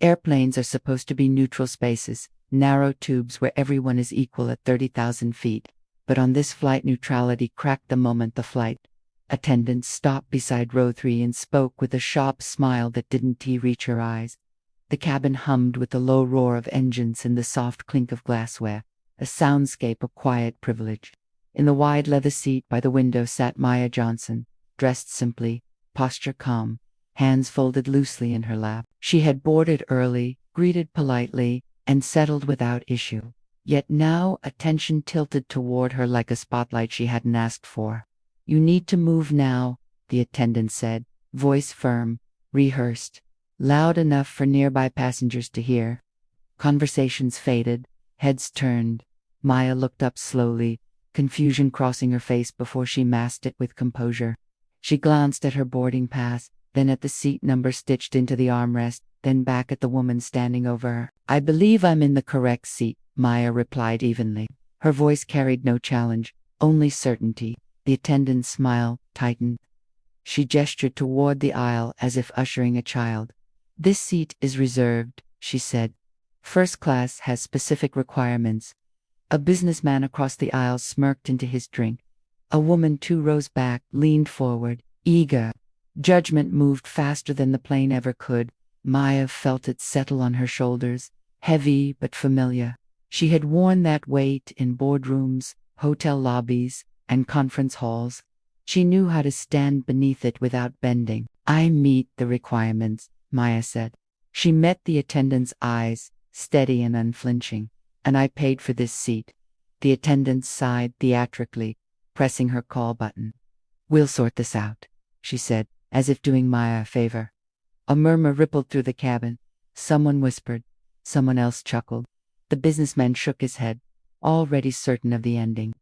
Airplanes are supposed to be neutral spaces, narrow tubes where everyone is equal at 30,000 feet. But on this flight, neutrality cracked the moment the flight attendant stopped beside row 3 and spoke with a sharp smile that didn't reach her eyes. The cabin hummed with the low roar of engines and the soft clink of glassware, a soundscape of quiet privilege. In the wide leather seat by the window sat Maya Johnson, dressed simply, posture calm, hands folded loosely in her lap. She had boarded early, greeted politely, and settled without issue. Yet now attention tilted toward her like a spotlight she hadn't asked for. "You need to move now," the attendant said, voice firm, rehearsed, loud enough for nearby passengers to hear. Conversations faded, heads turned. Maya looked up slowly, confusion crossing her face before she masked it with composure. She glanced at her boarding pass, then at the seat number stitched into the armrest, then back at the woman standing over her. "I believe I'm in the correct seat," Maya replied evenly. Her voice carried no challenge, only certainty. The attendant's smile tightened. She gestured toward the aisle as if ushering a child. "This seat is reserved," she said. "First class has specific requirements." A businessman across the aisle smirked into his drink. A woman 2 rows back leaned forward, eager. Judgment moved faster than the plane ever could. Maya felt it settle on her shoulders, heavy but familiar. She had worn that weight in boardrooms, hotel lobbies, and conference halls. She knew how to stand beneath it without bending. "I meet the requirements," Maya said. She met the attendant's eyes, steady and unflinching. "And I paid for this seat." The attendant sighed theatrically, pressing her call button. "We'll sort this out," she said, as if doing Maya a favor. A murmur rippled through the cabin. Someone whispered. Someone else chuckled. The businessman shook his head, already certain of the ending.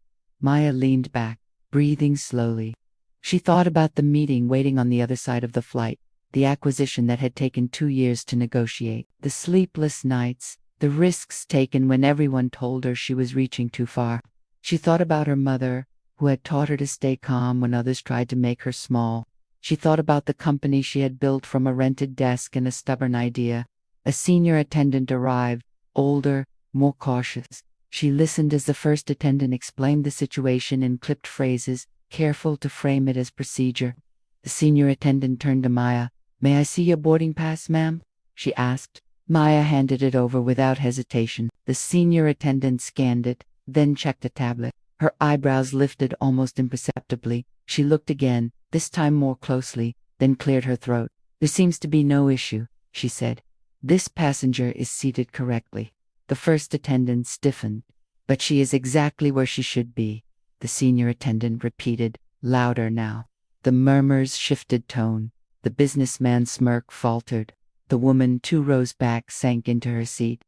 Maya leaned back, breathing slowly. She thought about the meeting waiting on the other side of the flight, the acquisition that had taken 2 years to negotiate, the sleepless nights, the risks taken when everyone told her she was reaching too far. She thought about her mother, who had taught her to stay calm when others tried to make her small. She thought about the company she had built from a rented desk and a stubborn idea. A senior attendant arrived, older, more cautious. She listened as the first attendant explained the situation in clipped phrases, careful to frame it as procedure. The senior attendant turned to Maya. "May I see your boarding pass, ma'am?" she asked. Maya handed it over without hesitation. The senior attendant scanned it, then checked a tablet. Her eyebrows lifted almost imperceptibly. She looked again, this time more closely, then cleared her throat. "There seems to be no issue," she said. "This passenger is seated correctly." The first attendant stiffened. "But she is exactly where she should be," the senior attendant repeated, louder now. The murmurs shifted tone. The businessman's smirk faltered. The woman 2 rows back sank into her seat.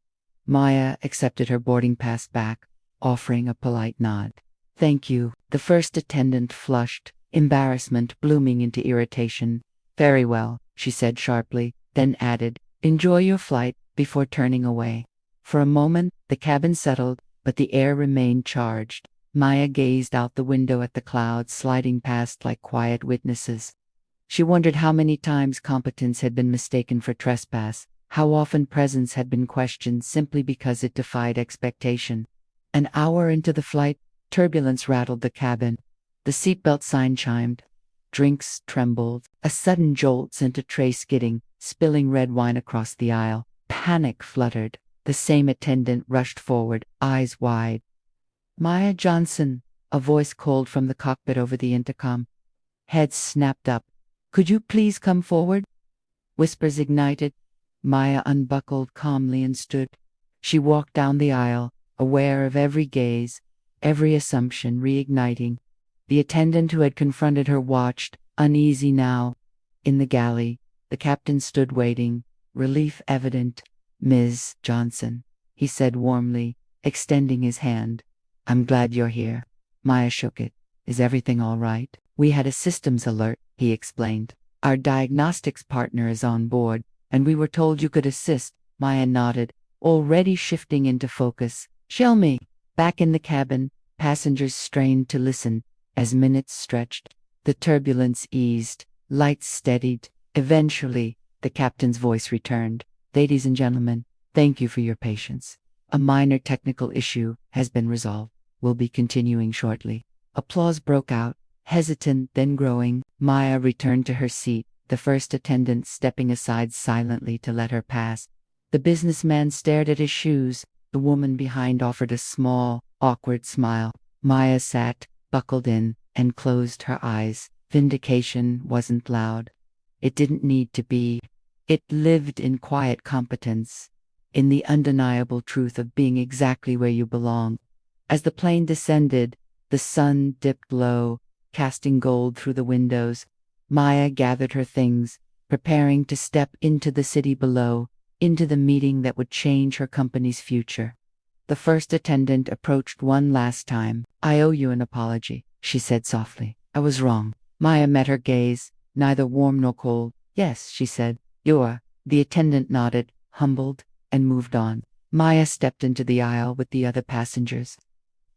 Maya accepted her boarding pass back, offering a polite nod. "Thank you." The first attendant flushed, embarrassment blooming into irritation. "Very well," she said sharply, then added, "Enjoy your flight," before turning away. For a moment, the cabin settled, but the air remained charged. Maya gazed out the window at the clouds sliding past like quiet witnesses. She wondered how many times competence had been mistaken for trespass, how often presence had been questioned simply because it defied expectation. An hour into the flight, turbulence rattled the cabin. The seatbelt sign chimed. Drinks trembled. A sudden jolt sent a tray skidding, spilling red wine across the aisle. Panic fluttered. The same attendant rushed forward, eyes wide. "Maya Johnson," a voice called from the cockpit over the intercom. Heads snapped up. "Could you please come forward?" Whispers ignited. Maya unbuckled calmly and stood. She walked down the aisle, aware of every gaze, every assumption reigniting. The attendant who had confronted her watched, uneasy now. In the galley, the captain stood waiting, relief evident. "Ms. Johnson," he said warmly, extending his hand. "I'm glad you're here." Maya shook it. "Is everything all right?" "We had a systems alert," he explained. "Our diagnostics partner is on board, and we were told you could assist." Maya nodded, already shifting into focus. "Show me." Back in the cabin, passengers strained to listen. As minutes stretched, the turbulence eased, lights steadied. Eventually, the captain's voice returned. Ladies and gentlemen, thank you for your patience. A minor technical issue has been resolved. We'll be continuing shortly." Applause broke out, hesitant then growing. Maya returned to her seat, the first attendant stepping aside silently to let her pass. The businessman stared at his shoes. The woman behind offered a small, awkward smile. Maya sat, buckled in, and closed her eyes. Vindication wasn't loud. It didn't need to be. It lived in quiet competence, in the undeniable truth of being exactly where you belong. As the plane descended, the sun dipped low, casting gold through the windows. Maya gathered her things, preparing to step into the city below, into the meeting that would change her company's future. The first attendant approached one last time. "I owe you an apology," she said softly. "I was wrong." Maya met her gaze, neither warm nor cold. "Yes," she said. "You're." The attendant nodded, humbled, and moved on. Maya stepped into the aisle with the other passengers.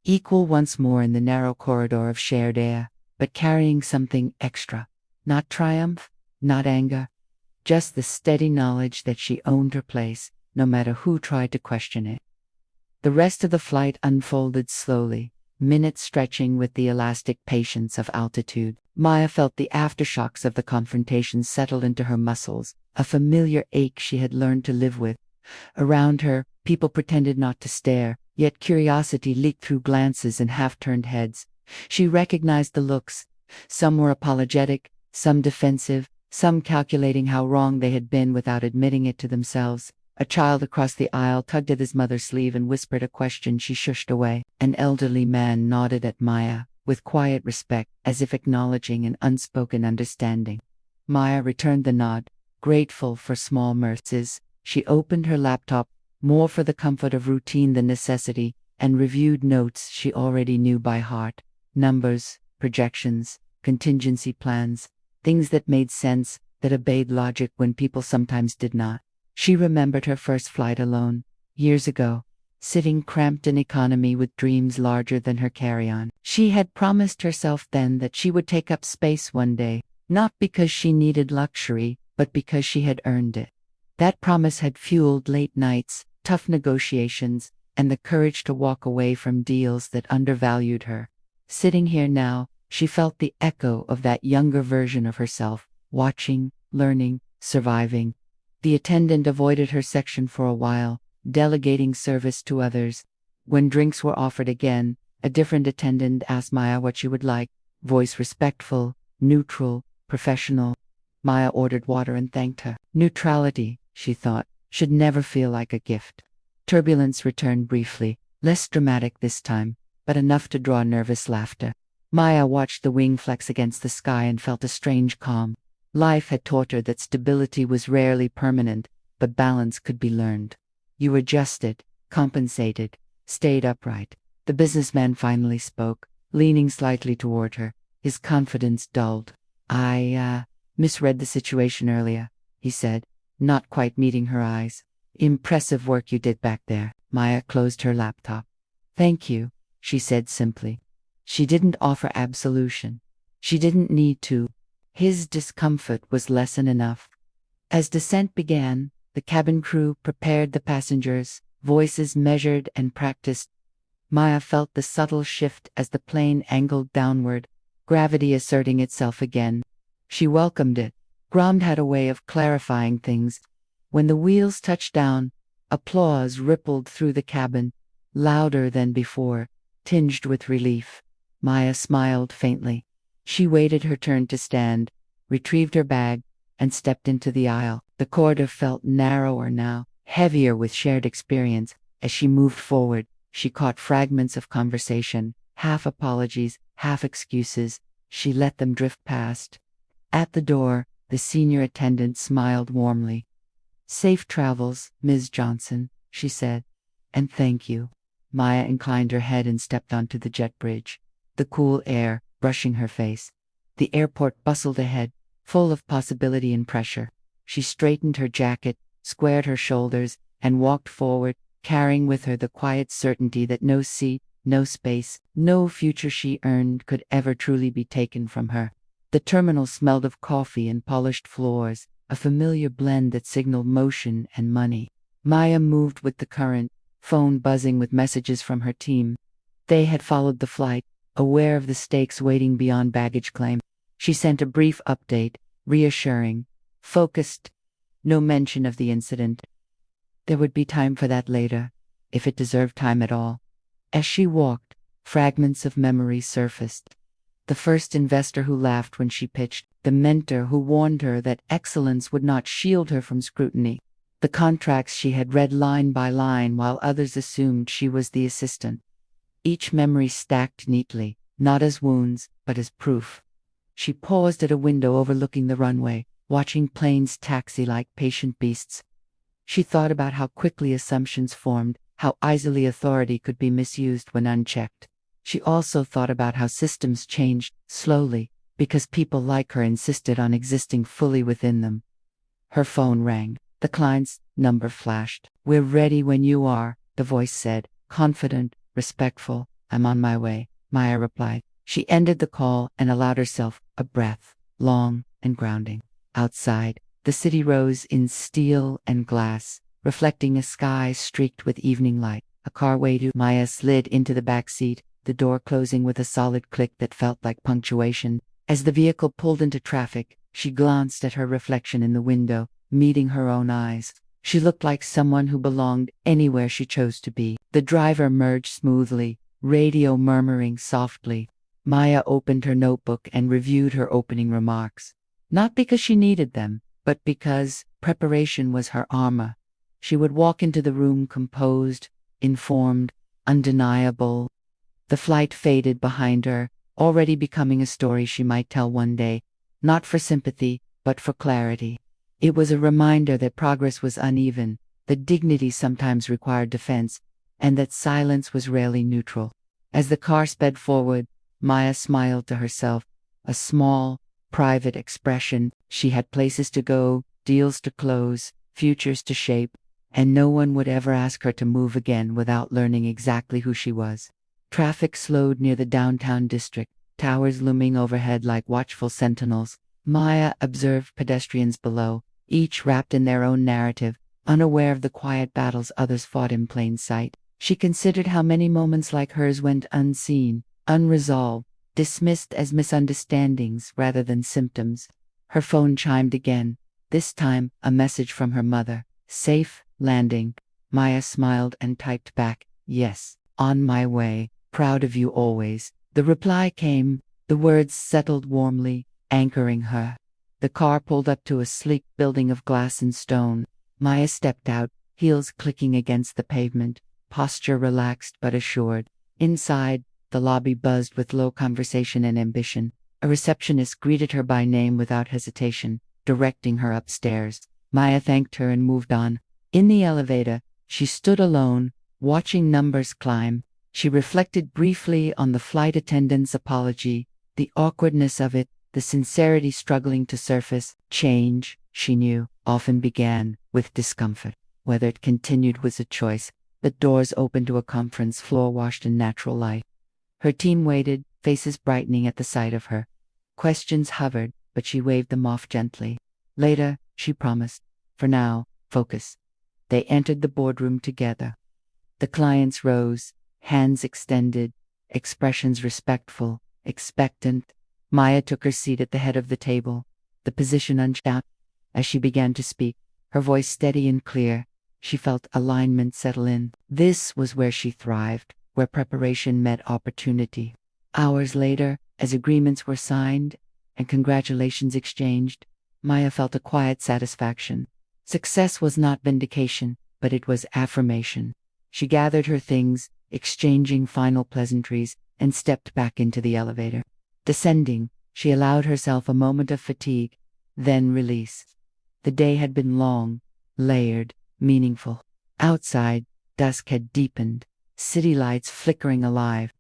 Equal once more in the narrow corridor of shared air, but carrying something extra. Not triumph, not anger, just the steady knowledge that she owned her place, no matter who tried to question it. The rest of the flight unfolded slowly, minutes stretching with the elastic patience of altitude. Maya felt the aftershocks of the confrontation settle into her muscles, a familiar ache she had learned to live with. Around her, people pretended not to stare, yet curiosity leaked through glances and half-turned heads. She recognized the looks. Some were apologetic, some defensive, some calculating how wrong they had been without admitting it to themselves. A child across the aisle tugged at his mother's sleeve and whispered a question she shushed away. An elderly man nodded at Maya, with quiet respect, as if acknowledging an unspoken understanding. Maya returned the nod, grateful for small mercies. She opened her laptop, more for the comfort of routine than necessity, and reviewed notes she already knew by heart. Numbers, projections, contingency plans, things that made sense, that obeyed logic when people sometimes did not. She remembered her first flight alone, years ago, sitting cramped in economy with dreams larger than her carry-on. She had promised herself then that she would take up space one day, not because she needed luxury, but because she had earned it. That promise had fueled late nights, tough negotiations, and the courage to walk away from deals that undervalued her. Sitting here now, she felt the echo of that younger version of herself, watching, learning, surviving. The attendant avoided her section for a while, delegating service to others. When drinks were offered again, a different attendant asked Maya what she would like, voice respectful, neutral, professional. Maya ordered water and thanked her. Neutrality, she thought, should never feel like a gift. Turbulence returned briefly, less dramatic this time, but enough to draw nervous laughter. Maya watched the wing flex against the sky and felt a strange calm. Life had taught her that stability was rarely permanent, but balance could be learned. You adjusted, compensated, stayed upright. The businessman finally spoke, leaning slightly toward her, his confidence dulled. "I misread the situation earlier," he said, not quite meeting her eyes. "Impressive work you did back there." Maya closed her laptop. "Thank you," she said simply. She didn't offer absolution. She didn't need to. His discomfort was lesson enough. As descent began, the cabin crew prepared the passengers, voices measured and practiced. Maya felt the subtle shift as the plane angled downward, gravity asserting itself again. She welcomed it. Grom had a way of clarifying things. When the wheels touched down, applause rippled through the cabin, louder than before, tinged with relief. Maya smiled faintly. She waited her turn to stand, retrieved her bag, and stepped into the aisle. The corridor felt narrower now, heavier with shared experience. As she moved forward, she caught fragments of conversation, half apologies, half excuses. She let them drift past. At the door, the senior attendant smiled warmly. "Safe travels, Ms. Johnson," she said. "And thank you." Maya inclined her head and stepped onto the jet bridge, the cool air brushing her face. The airport bustled ahead, full of possibility and pressure. She straightened her jacket, squared her shoulders, and walked forward, carrying with her the quiet certainty that no seat, no space, no future she earned could ever truly be taken from her. The terminal smelled of coffee and polished floors, a familiar blend that signaled motion and money. Maya moved with the current, phone buzzing with messages from her team. They had followed the flight, aware of the stakes waiting beyond baggage claim. She sent a brief update, reassuring, focused, no mention of the incident. There would be time for that later, if it deserved time at all. As she walked, fragments of memory surfaced. The first investor who laughed when she pitched, the mentor who warned her that excellence would not shield her from scrutiny, the contracts she had read line by line while others assumed she was the assistant. Each memory stacked neatly, not as wounds, but as proof. She paused at a window overlooking the runway, watching planes taxi like patient beasts. She thought about how quickly assumptions formed, how easily authority could be misused when unchecked. She also thought about how systems changed, slowly, because people like her insisted on existing fully within them. Her phone rang. The client's number flashed. "We're ready when you are," the voice said, confident, respectful. "I'm on my way," Maya replied. She ended the call and allowed herself a breath, long and grounding. Outside, the city rose in steel and glass, reflecting a sky streaked with evening light. A car waited. Maya slid into the back seat, the door closing with a solid click that felt like punctuation. As the vehicle pulled into traffic, she glanced at her reflection in the window, meeting her own eyes. She looked like someone who belonged anywhere she chose to be. The driver merged smoothly, radio murmuring softly. Maya opened her notebook and reviewed her opening remarks. Not because she needed them, but because preparation was her armor. She would walk into the room composed, informed, undeniable. The flight faded behind her, already becoming a story she might tell one day, not for sympathy, but for clarity. It was a reminder that progress was uneven, that dignity sometimes required defense, and that silence was rarely neutral. As the car sped forward, Maya smiled to herself, a small, private expression. She had places to go, deals to close, futures to shape, and no one would ever ask her to move again without learning exactly who she was. Traffic slowed near the downtown district, towers looming overhead like watchful sentinels. Maya observed pedestrians below, each wrapped in their own narrative, unaware of the quiet battles others fought in plain sight. She considered how many moments like hers went unseen, unresolved, dismissed as misunderstandings rather than symptoms. Her phone chimed again, this time a message from her mother. "Safe landing." Maya smiled and typed back, "Yes, on my way, proud of you always." The reply came, the words settled warmly, anchoring her. The car pulled up to a sleek building of glass and stone. Maya stepped out, heels clicking against the pavement, posture relaxed but assured. Inside, the lobby buzzed with low conversation and ambition. A receptionist greeted her by name without hesitation, directing her upstairs. Maya thanked her and moved on. In the elevator, she stood alone, watching numbers climb. She reflected briefly on the flight attendant's apology, the awkwardness of it, the sincerity struggling to surface. Change, she knew, often began with discomfort. Whether it continued was a choice. The doors opened to a conference floor washed in natural light. Her team waited, faces brightening at the sight of her. Questions hovered, but she waved them off gently. Later, she promised. For now, focus. They entered the boardroom together. The clients rose, hands extended, expressions respectful, expectant. Maya took her seat at the head of the table, the position unshot. As she began to speak, her voice steady and clear, she felt alignment settle in. This was where she thrived, where preparation met opportunity. Hours later, as agreements were signed and congratulations exchanged, Maya felt a quiet satisfaction. Success was not vindication, but it was affirmation. She gathered her things, exchanging final pleasantries, and stepped back into the elevator. Descending, she allowed herself a moment of fatigue, then release. The day had been long, layered, meaningful. Outside, dusk had deepened, city lights flickering alive.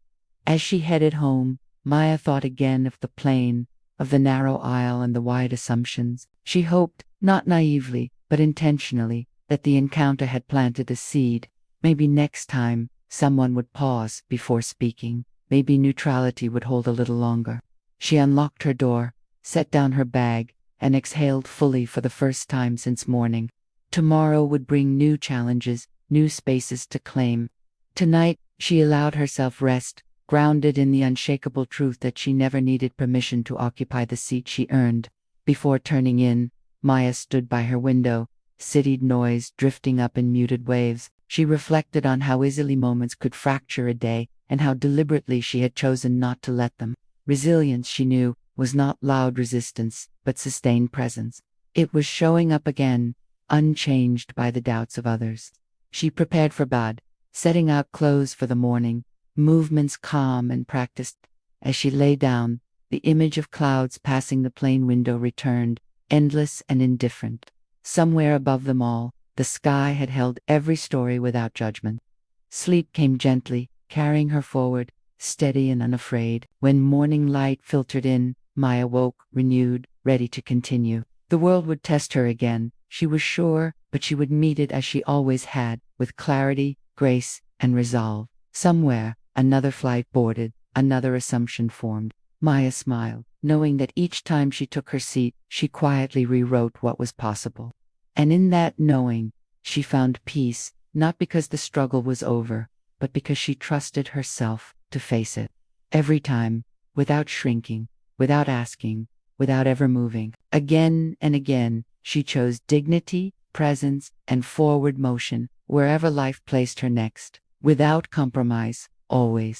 As she headed home, Maya thought again of the plane, of the narrow aisle and the wide assumptions. She hoped, not naively, but intentionally, that the encounter had planted a seed. Maybe next time, someone would pause before speaking. Maybe neutrality would hold a little longer. She unlocked her door, set down her bag, and exhaled fully for the first time since morning. Tomorrow would bring new challenges, new spaces to claim. Tonight, she allowed herself rest, grounded in the unshakable truth that she never needed permission to occupy the seat she earned. Before turning in, Maya stood by her window, city noise drifting up in muted waves. She reflected on how easily moments could fracture a day, and how deliberately she had chosen not to let them. Resilience, she knew, was not loud resistance, but sustained presence. It was showing up again, unchanged by the doubts of others. She prepared for bed, setting out clothes for the morning, movements calm and practiced. As she lay down, the image of clouds passing the plane window returned, endless and indifferent. Somewhere above them all, the sky had held every story without judgment. Sleep came gently, carrying her forward, steady and unafraid. When morning light filtered in, Maya woke, renewed, ready to continue. The world would test her again, she was sure, but she would meet it as she always had, with clarity, grace, and resolve. Somewhere, another flight boarded, another assumption formed. Maya smiled, knowing that each time she took her seat, she quietly rewrote what was possible. And in that knowing, she found peace, not because the struggle was over, but because she trusted herself to face it. Every time, without shrinking, without asking, without ever moving. Again and again, she chose dignity, presence, and forward motion, wherever life placed her next. Without compromise, always.